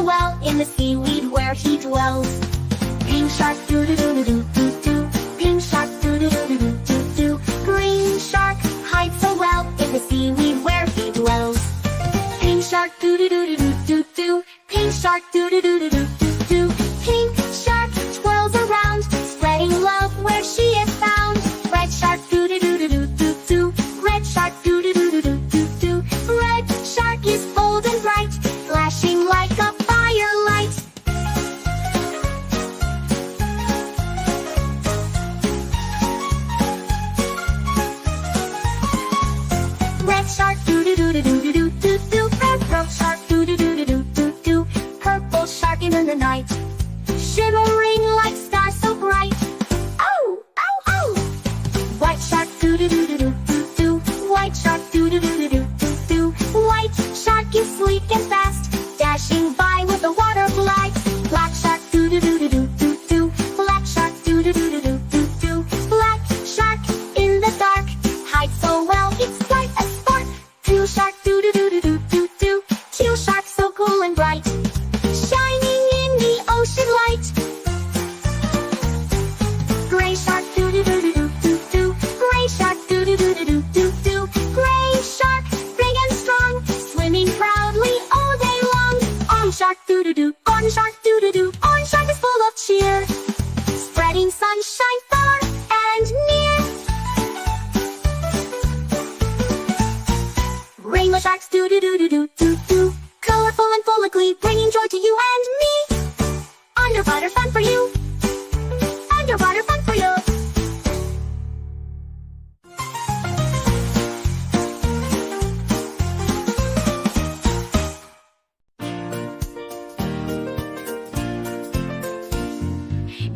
so well in the seaweed where he dwells. Pink shark doo-doo-doo-doo-doo-doo. Pink shark doo-doo-doo-doo-doo-doo. Green shark hides so well in the seaweed where he dwells. Pink shark doo-doo-doo-doo-doo-doo. Pink shark doo-doo-doo-doo-doo-doo. Pink shark twirls around, spreading love where she is found. Red shark doo-doo-doo-doo-doo-doo. Red shark doo-doo-doo-doo-doo-doo. Red shark is bold and bright, flashing like a firelight. Red shark doo-doo-doo-doo-doo-doo-doo. Purple shark doo-doo-doo-doo-doo-doo. Purple shark in the night, shimmering like stars so bright. Oh, oh, oh! White shark doo-doo-doo-doo-doo-doo. White shark doo-doo-doo-doo-doo-doo. White shark is sleek and fast, dashing by with the water glide. Black shark doo-doo-doo-doo-doo-doo. Black shark doo-doo-doo-doo-doo-doo. Black shark in the dark, hides so well it's quite a sport. Teal shark doo-doo-doo-doo-doo-doo. Teal shark so cool and bright, shining in the ocean light. Gray shark doo-doo-doo-doo-doo-doo. Gray shark doo-doo-doo-doo-doo-doo. Gray shark, big and strong, swimming proudly all day long. Orange shark doo-doo-doo. Orange shark doo-doo-doo. Orange shark is full of cheer, spreading sunshine far and near. Rainbow sharks doo-doo-doo-doo-doo-doo. Colorful and full of glee, bringing joy to you and me. Underwater fun for you. Underwater fun for you.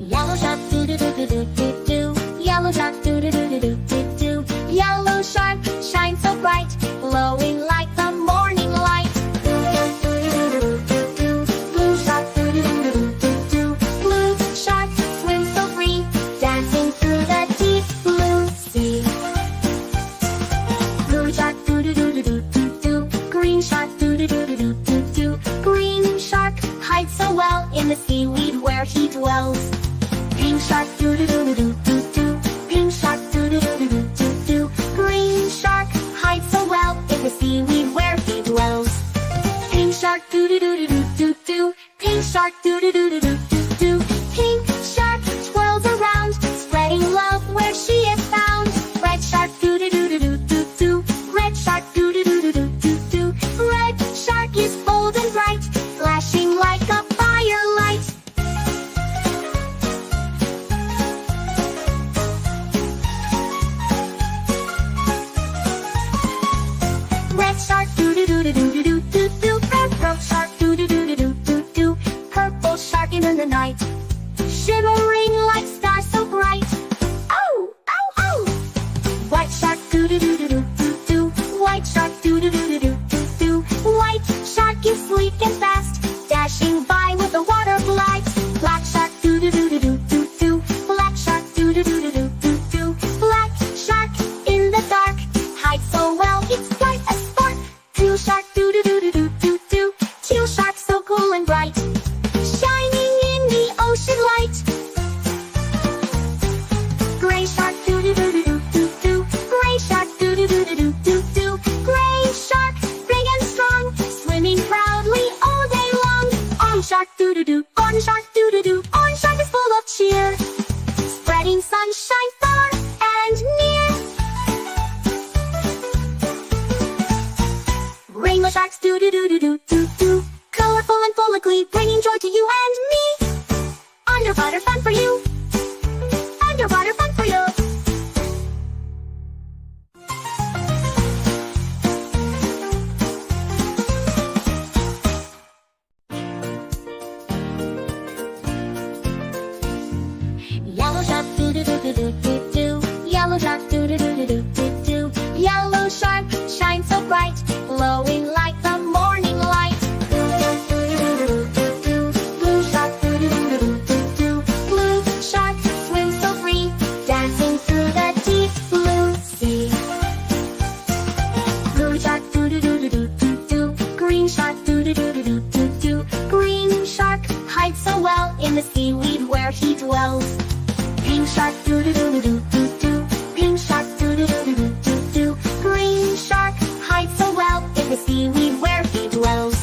Yellow shark doo-doo-doo-doo-doo-doo. Yellow shark doo-doo-doo-doo-doo-doo. Yellow shark shines so bright, glowing like the morning light. Blue shark doo-doo-doo-doo-doo. Blue shark swims so free, dancing through the deep blue sea. Blue shark doo-doo-doo-doo-doo-doo. Green shark doo-doo-doo-doo-doo-doo. Green shark hides so well in the seaweed where he dwells. Pink shark doo-doo-doo-doo-doo-doo. Pink shark doo-doo-doo-doo-doo-doo. Green shark hides so well in the seaweed where he dwells. Pink shark doo-doo-doo-doo-doo-doo. Pink shark doo-doo-doo-doo-doo-doo. Pink shark twirls around, spreading love where she is found. Red shark doo-doo-doo-doo-doo-doo. Red shark doo-doo-doo-doo-doo-doo. Red shark is bold and bright, flashing like a firelight. Red shark doo-doo-doo-doo-doo-doo-doo. Purple shark doo-doo-doo-doo-doo-doo. Purple shark in the night, shimmering like stars so bright. Oh, oh, oh! White shark doo-doo-doo-doo-doo-doo. White shark doo-doo-doo-doo-doo-doo. White shark is sleek and fast, dashing by with the water glide. Black shark doo-doo-doo-doo-doo-doo. Black shark doo-doo-doo-doo-doo-doo. Black shark in the dark, hides so well it's quite a sport. Teal shark doo-doo-doo-doo-doo-doo. Teal shark so cool and bright, shining in the ocean light. Gray shark doo-doo-doo-doo-doo-doo. Gray shark doo-doo-doo-doo-doo-doo. Gray shark, big and strong, swimming proudly all day long. Orange shark doo-doo-doo. Orange shark doo-doo-doo. Orange shark is full of cheer, spreading sunshine far and near. Rainbow sharks doo-doo-doo-doo-doo-doo. Colorful and full of glee, bringing joy to you and me. Underwater fun for you. Underwater fun for you. Yellow shark doo-doo-doo-doo-doo-doo. Yellow shark doo-doo-doo-doo-doo-doo. Yellow shark shines so bright, glowing like the morning light. Blue shark doo-doo-doo-doo-doo-doo. Blue shark swims so free, dancing through the deep blue sea. Blue shark doo-doo-doo-doo-doo-doo. Green shark doo-doo-doo-doo-doo-doo. Green shark doo-doo-doo-doo-doo-doo. Pink shark doo-doo-doo-doo-doo-doo. Green shark hides so well in the seaweed where he dwells.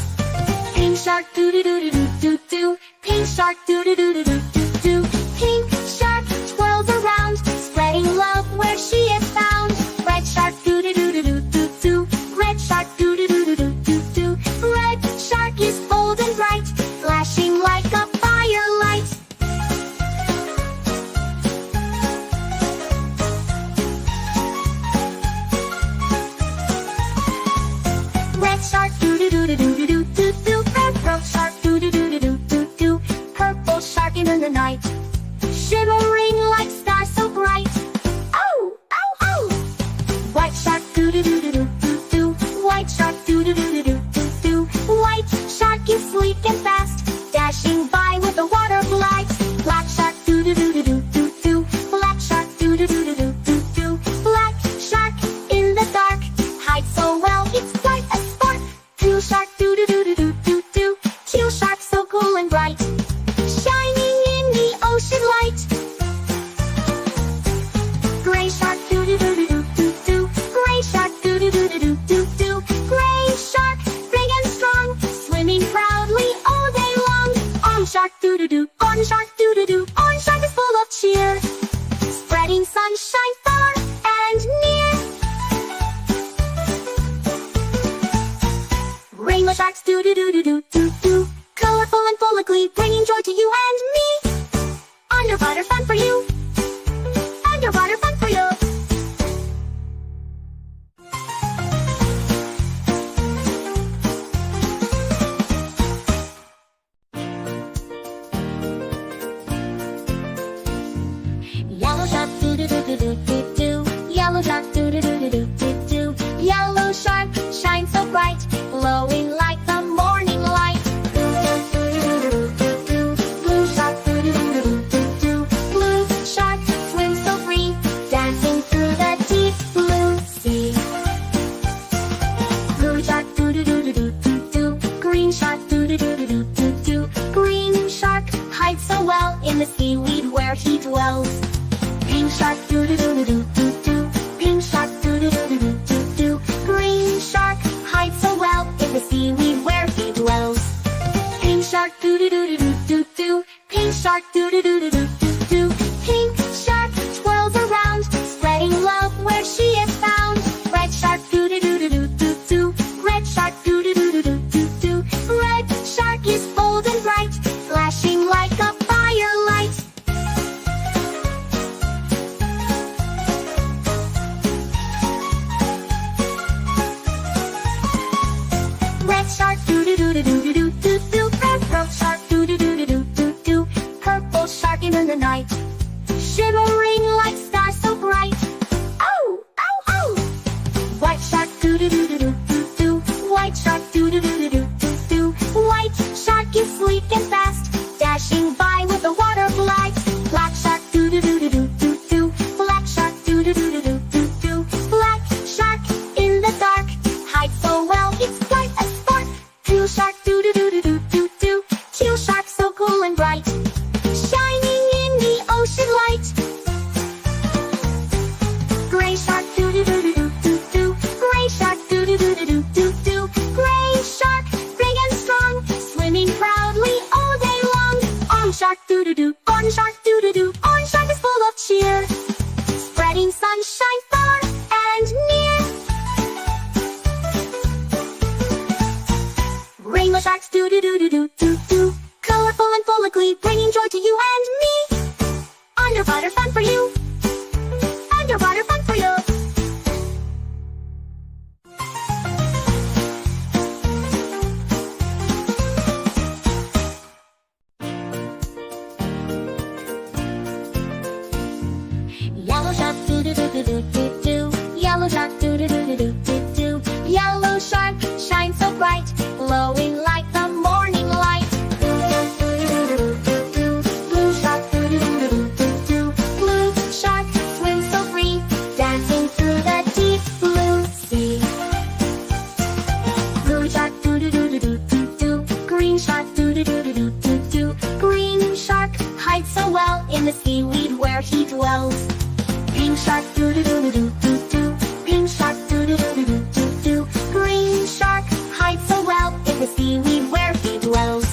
Pink shark doo-doo-doo-doo-doo-doo. Pink shark doo-doo-doo-doo-doo-doo. Pink shark twirls around, spreading love where she is found. Red shark doo-doo-doo-doo-doo-doo. Red shark doo-doo-doo-doo-doo-doo. Red shark is bold and bright, flashing like a firelight. Red shark doo-doo-doo-doo-doo-doo-doo. Red throat shark doo-doo-doo-doo-doo-doo. Purple shark in the night, shimmering like stars so bright. Oh, oh, oh! White shark doo-doo-doo-doo-doo-doo. White shark doo-doo-doo-doo-doo-doo. White shark is sleek and fast, dashing by with the water blight. Black shark doo-doo-doo-doo-doo-doo. Black shark doo-doo-doo-doo-doo-doo. Black shark in the dark, hides so well it's quite a sport. Teal shark doo-doo-doo-doo-doo-doo. Teal shark so cool and bright, shining in the ocean light. Gray shark doo-doo-doo-doo-doo-doo. Gray shark doo-doo-doo-doo-doo-doo. Gray shark, big and strong, swimming proudly all day long. Orange shark doo-doo-doo. Orange shark doo-doo-doo. Orange shark is full of cheer, spreading sunshine far and near. Rainbow sharks doo-doo-doo-doo-doo-doo. Colorful and full of glee, bringing joy to you and me. Underwater fun for you. Underwater fun for you. Yellow shark doo-doo-doo-doo-doo-doo. Yellow shark doo-doo-doo-doo-doo-doo. Yellow shark shines so bright, glowing like the morning light. Blue shark doo-doo-doo-doo-doo. Blue shark swims so free, dancing through the deep blue sea. Blue shark doo-doo-doo-doo-doo-doo. Green shark doo-doo-doo-doo-doo-doo. Green shark hides so well in the seaweed where he dwells. Pink shark doo-doo-doo-doo-doo-doo. Pink shark doo-doo-doo-doo-doo-doo. Green shark hides so well in the seaweed where he dwells. Pink shark doo-doo-doo-doo-doo-doo. Pink shark doo-doo-doo-doo-doo-doo. Pink shark twirls around, spreading love where she is found. Red shark doo-doo-doo-doo-doo-doo. Red shark doo-doo-doo-doo-doo-doo. Red shark is bold and bright, flashing like a firelight. Red shark doo-doo-doo-doo-doo-doo-doo. Red throat shark doo-doo-doo-doo-doo-doo. Purple shark in the night, shimmering like stars so bright. Oh, oh, oh! White shark doo-doo-doo-doo-doo-doo. White shark doo-doo-doo-doo-doo-doo. White shark is sleek and fast, dashing by with the water blight. Black shark doo-doo-doo-doo-doo-doo. Black shark doo-doo-doo-doo-doo-doo. Black shark in the dark, hides so well it's quite a sport. Teal shark doo-doo-doo-doo-doo-doo. Teal shark so cool and bright, shining in the ocean light. Gray shark doo-doo-doo-doo-doo-doo. Gray shark doo-doo-doo-doo-doo-doo. Gray shark, big and strong, swimming proudly all day long. Orange shark doo-doo-doo. Orange shark doo-doo-doo. Orange shark is full of cheer, spreading sunshine far and near. Rainbow sharks doo-doo-doo-doo-doo-doo. Colorful and full of glee, bringing joy to you and me. Underwater fun for you. Underwater fun for you. Yellow shark doo-doo-doo-doo-doo-doo. Yellow shark doo-doo-doo-doo-doo-doo. Yellow shark shines so bright, glowing like the morning light. Blue shark doo-doo-doo-doo-doo-doo. Blue shark swims so free, dancing through the deep blue sea. Blue shark doo-doo-doo-doo-doo-doo. Green shark doo-doo-doo-doo-doo-doo-doo. Green shark hides so well in the seaweed where he dwells. dwells. Pink shark doo-doo-doo-doo-doo-doo. Pink shark doo-doo-doo-doo-doo-doo. Green shark hides so well in the seaweed where he dwells.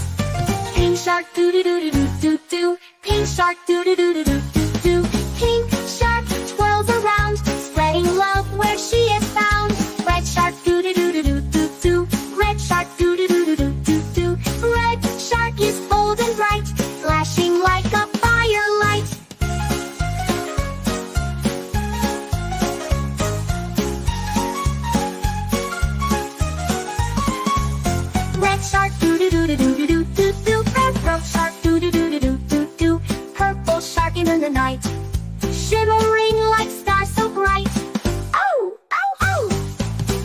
Pink shark doo-doo-doo-doo-doo-doo. Pink shark doo-doo-doo-doo-doo-doo. Pink shark twirls around, spreading love where she is found. Red shark doo-doo-doo-doo-doo-doo. Red shark doo-doo-doo-doo-doo-doo. Red shark is bold and bright, flashing like a firelight. Red shark doo-doo-doo-doo-doo-doo-doo. Red shark doo-doo-doo-doo-doo-doo. Purple shark in the night, shimmering like stars so bright. Oh, oh, oh!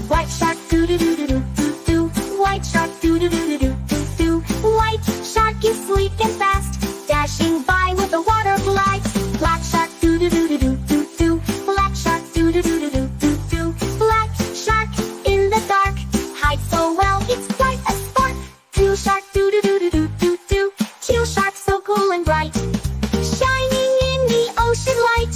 White shark doo-doo-doo-doo-doo-doo. White shark doo-doo-doo-doo-doo-doo. White shark is sleek and fast, dashing by with the water blight. Black shark doo-doo-doo-doo-doo-doo. Black shark doo-doo-doo-doo-doo-doo. Black shark in the dark, hides so well it's quite a sport. Blue shark doo-doo-doo-doo-doo-doo. Teal shark so cool and bright, shining in the ocean light.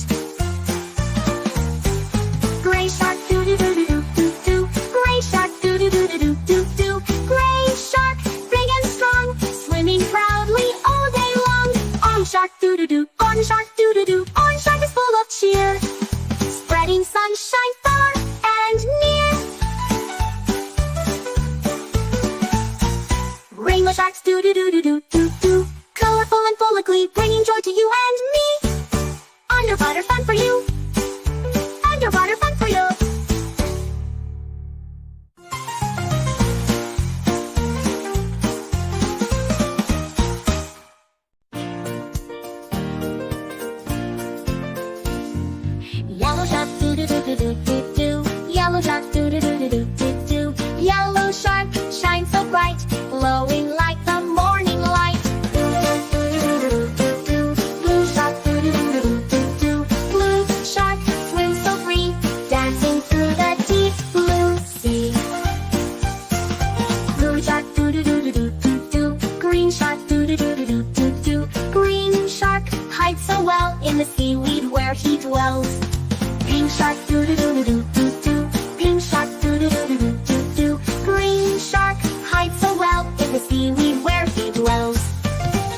Gray shark doo-doo-doo-doo-doo-doo. Gray shark doo-doo-doo-doo-doo-doo. Gray shark, big and strong, swimming proudly all day long. Orange shark doo-doo-doo. Orange shark doo-doo-doo. Orange shark is full of cheer, spreading sunshine far and near. Rainbow sharks doo-doo-doo-doo-doo-doo. Colorful and full of glee, bringing joy to you and me. Underwater fun for you. Underwater fun for you. Yellow shark doo-doo-doo-doo-doo-doo. Yellow shark doo-doo-doo-doo-doo-doo. Yellow shark shines so bright, glowing like the morning light. Blue shark doo-doo-doo-doo-doo. Blue shark swims so free, dancing through the deep blue sea. Blue shark doo-doo-doo-doo-doo-doo. Green shark doo-doo-doo-doo-doo-doo. Green shark hides so well in the seaweed where he dwells. Pink shark doo-doo-doo-doo-doo-doo. Pink shark doo-doo-doo-doo-doo-doo. Green shark hides so well in the seaweed where he dwells.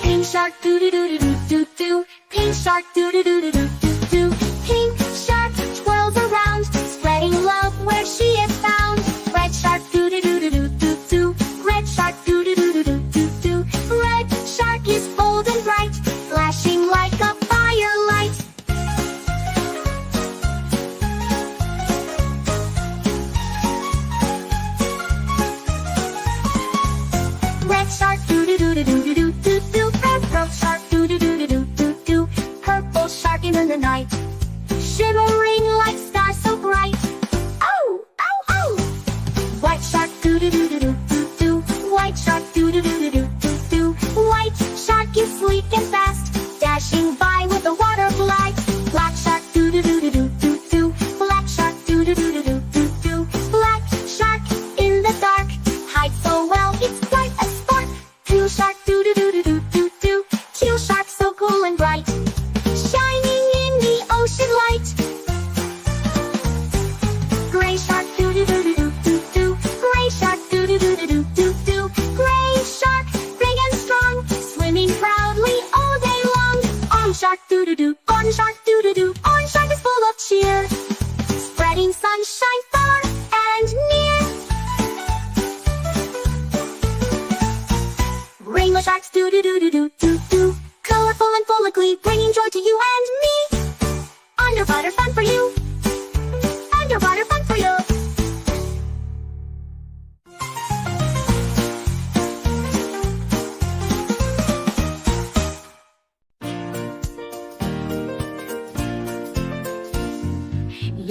Pink shark doo-doo-doo-doo-doo-doo. Pink shark doo-doo-doo-doo-doo-doo. Pink shark twirls around, spreading love where she is found. Red shark doo-doo-doo-doo-doo-doo. Red shark doo-doo-doo-doo-doo-doo. Red shark is bold and bright, flashing like a firelight. Red shark doo-doo-doo-doo-doo-doo-doo. Red shark doo-doo-doo-doo-doo-doo. Purple shark in the night, shimmering like stars so bright. Oh, oh, oh! White shark doo-doo-doo-doo-doo-doo. White shark doo-doo-doo-doo-doo-doo. White shark is sleek and fast, dashing by with the water blight. Black shark doo-doo-doo-doo-doo-doo. Black shark doo-doo-doo-doo-doo-doo. Black shark in the dark, hides so well it's quite a sport. Teal shark doo-doo-doo-doo-doo-doo. Teal shark so cool and bright, shining in the ocean light. Gray shark doo-doo-doo-doo-doo-doo. Gray shark doo-doo-doo-doo-doo-doo. Gray shark, big and strong, swimming proudly all day long. Orange shark doo-doo-doo. Orange shark doo-doo-doo. Orange shark is full of cheer, spreading sunshine far and near. Rainbow sharks doo-doo-doo-doo-doo-doo. Colorful and full of glee, bringing joy to you and me. Underwater fun for you. Underwater fun for you.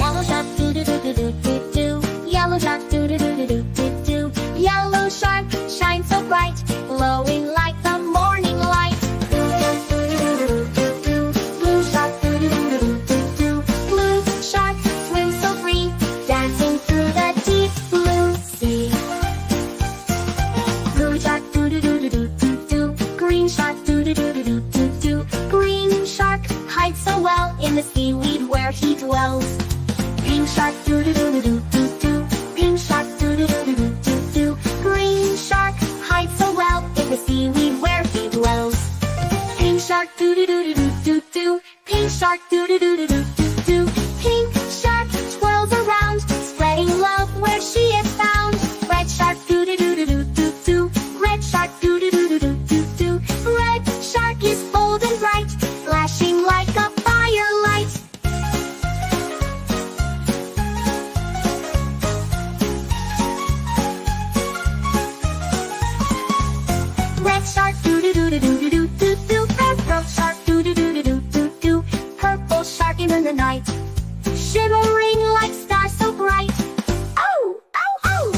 Yellow shark doo-doo-doo-doo-doo-doo. Yellow shark doo-doo-doo-doo-doo-doo. Yellow shark shines so bright, glowing like the morning light. Blue shark doo-doo-doo-doo-doo. Blue shark dwells. Pink shark doo-doo-doo-doo-doo-doo. Pink shark doo-doo-doo-doo-doo-doo. Green shark hides so well in the seaweed where he dwells. Pink shark doo-doo-doo-doo-doo-doo. Pink shark doo-doo-doo-doo-doo-doo. Pink shark twirls around, spreading love where she is found. Red shark doo-doo-doo-doo-doo-doo. Red shark doo-doo-doo-doo-doo-doo. Red shark is bold and bright, flashing like a firelight. Red shark doo-doo-doo-doo-doo-doo-doo. Purple shark doo-doo-doo-doo-doo-doo. Purple shark in the night, shimmering like stars so bright. Oh, oh, oh!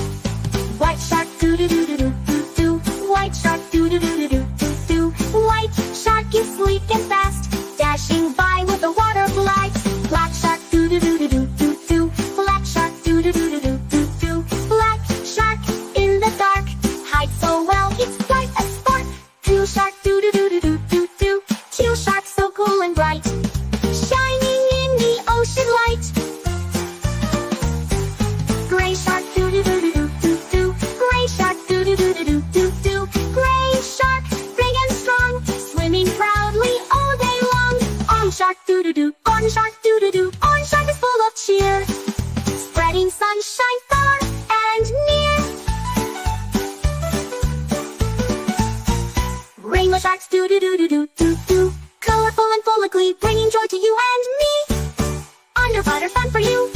White shark doo-doo-doo-doo-doo-doo. White shark doo-doo-doo-doo-doo-doo. White shark is sleek and fast, dashing by with the water blight. Black shark doo-doo-doo-doo-doo-doo. Black shark doo-doo-doo-doo-doo-doo. Black shark in the dark, hides so well it's quite a spark. Teal shark doo-doo-doo-doo-doo-doo. Teal shark so cool and bright, shining in the ocean light. Gray shark doo-doo-doo-doo-doo-doo. Gray shark doo-doo-doo-doo-doo-doo. Gray shark, big and strong, swimming proudly all day long. Orange shark doo-doo-doo. Orange shark doo-doo-doo. Orange shark is full of cheer, spreading sunshine far and near. Rainbow sharks doo-doo-doo-doo-doo-doo. Colorful and full of glee, bringing joy to you and me. Underwater fun for you.